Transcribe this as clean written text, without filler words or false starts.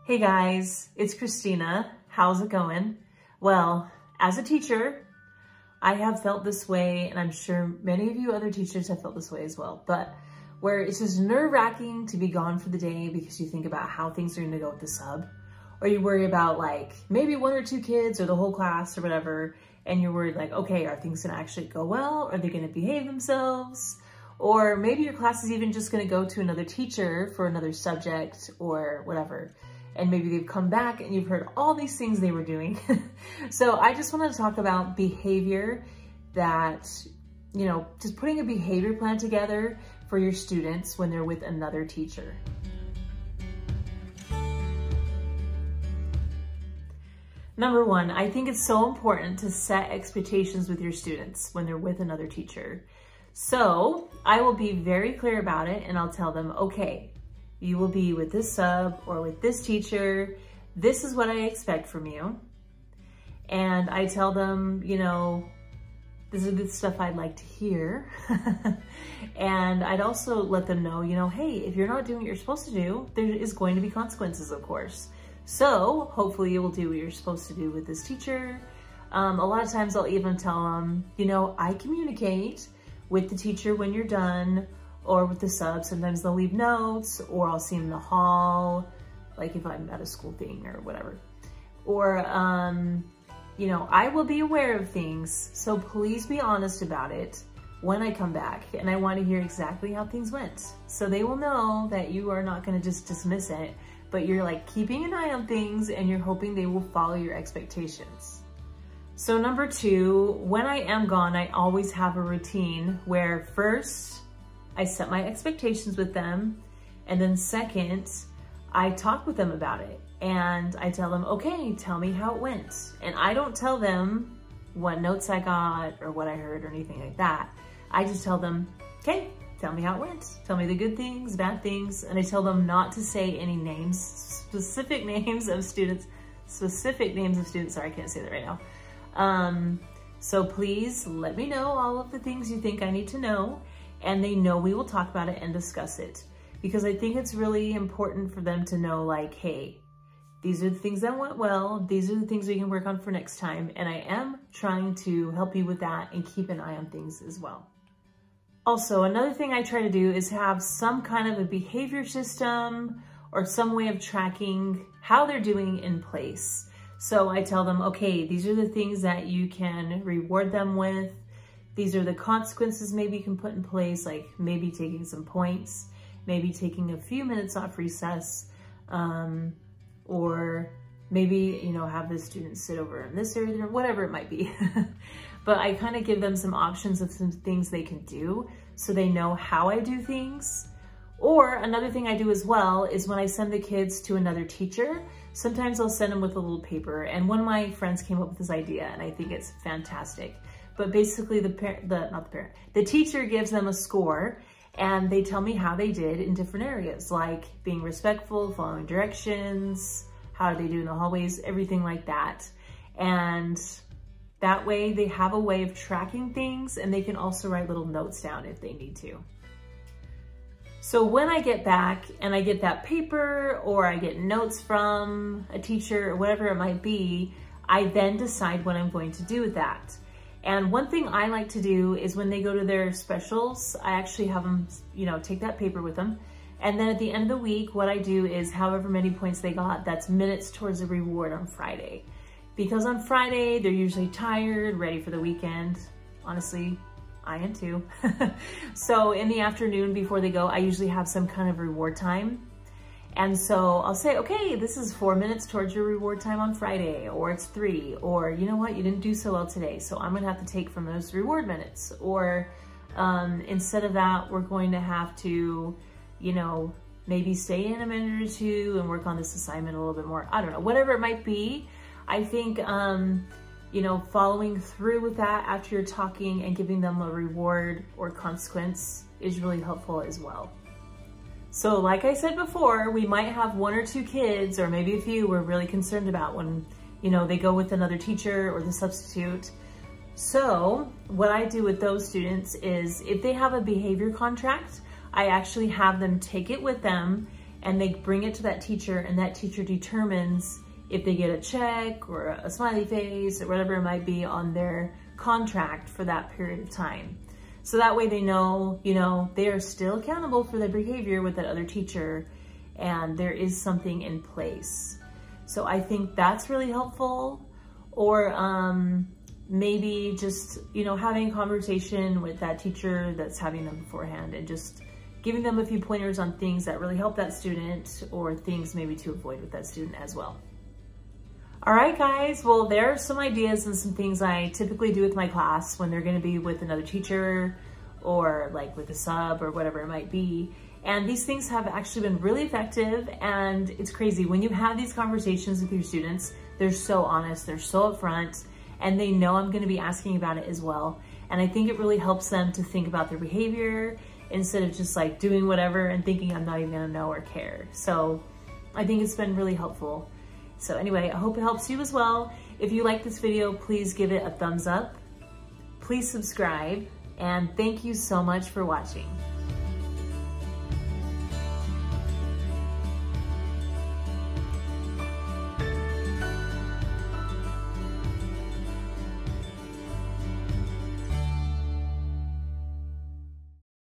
Hey guys, it's Christina. How's it going? Well, as a teacher, I have felt this way, and I'm sure many of you other teachers have felt this way as well, but where it's just nerve-wracking to be gone for the day because you think about how things are gonna go with the sub, or you worry about like maybe one or two kids or the whole class or whatever, and you're worried like, okay, are things gonna actually go well? Are they gonna behave themselves? Or maybe your class is even just gonna go to another teacher for another subject or whatever. And maybe they've come back and you've heard all these things they were doing. So I just wanted to talk about behavior that, you know, just putting a behavior plan together for your students when they're with another teacher. Number one, I think it's so important to set expectations with your students when they're with another teacher. So I will be very clear about it and I'll tell them, okay, you will be with this sub or with this teacher. This is what I expect from you. And I tell them, you know, this is the stuff I'd like to hear. And I'd also let them know, you know, hey, if you're not doing what you're supposed to do, there is going to be consequences, of course. So hopefully you will do what you're supposed to do with this teacher. A lot of times I'll even tell them, you know, I communicate with the teacher when you're done, or with the sub. Sometimes they'll leave notes, or I'll see them in the hall, like if I'm at a school thing or whatever. Or, you know, I will be aware of things, so please be honest about it when I come back, and I want to hear exactly how things went. So they will know that you are not going to just dismiss it, but you're like keeping an eye on things and you're hoping they will follow your expectations. So number two, when I am gone, I always have a routine where first, I set my expectations with them, and then second, I talk with them about it. And I tell them, okay, tell me how it went. And I don't tell them what notes I got or what I heard or anything like that. I just tell them, okay, tell me how it went. Tell me the good things, bad things. And I tell them not to say any names, specific names of students, sorry, I can't say that right now. So please let me know all of the things you think I need to know, and they know we will talk about it and discuss it. Because I think it's really important for them to know like, hey, these are the things that went well, these are the things we can work on for next time, and I am trying to help you with that and keep an eye on things as well. Also, another thing I try to do is have some kind of a behavior system or some way of tracking how they're doing in place. So I tell them, okay, these are the things that you can reward them with. These are the consequences maybe you can put in place, like maybe taking some points, maybe taking a few minutes off recess, or maybe, you know, have the students sit over in this area, or whatever it might be. But I kind of give them some options of some things they can do so they know how I do things. Or another thing I do as well is when I send the kids to another teacher, sometimes I'll send them with a little paper. And one of my friends came up with this idea and I think it's fantastic. But basically the teacher gives them a score and they tell me how they did in different areas, like being respectful, following directions, how do they do in the hallways, everything like that. And that way they have a way of tracking things, and they can also write little notes down if they need to. So when I get back and I get that paper, or I get notes from a teacher or whatever it might be, I then decide what I'm going to do with that. And one thing I like to do is when they go to their specials, I actually have them, you know, take that paper with them. And then at the end of the week, what I do is however many points they got, that's minutes towards a reward on Friday. Because on Friday, they're usually tired, ready for the weekend. Honestly, I am too. So in the afternoon before they go, I usually have some kind of reward time. And so I'll say, okay, this is 4 minutes towards your reward time on Friday, or it's 3, or you know what, you didn't do so well today, so I'm gonna have to take from those reward minutes. Or instead of that, we're going to have to, you know, maybe stay in a minute or two and work on this assignment a little bit more. I don't know, whatever it might be. I think, you know, following through with that after you're talking and giving them a reward or consequence is really helpful as well. So like I said before, we might have 1 or 2 kids, or maybe a few we're really concerned about when, you know, they go with another teacher or the substitute. So what I do with those students is if they have a behavior contract, I actually have them take it with them and they bring it to that teacher, and that teacher determines if they get a check or a smiley face or whatever it might be on their contract for that period of time. So that way they know, you know, they are still accountable for their behavior with that other teacher, and there is something in place. So I think that's really helpful. Or maybe just, you know, having a conversation with that teacher that's having them beforehand and just giving them a few pointers on things that really help that student, or things maybe to avoid with that student as well. All right, guys, well, there are some ideas and some things I typically do with my class when they're gonna be with another teacher or like with a sub or whatever it might be. And these things have actually been really effective, and it's crazy. When you have these conversations with your students, they're so honest, they're so upfront, and they know I'm gonna be asking about it as well. And I think it really helps them to think about their behavior instead of just like doing whatever and thinking I'm not even gonna know or care. So I think it's been really helpful. So anyway, I hope it helps you as well. If you like this video, please give it a thumbs up. Please subscribe, and thank you so much for watching.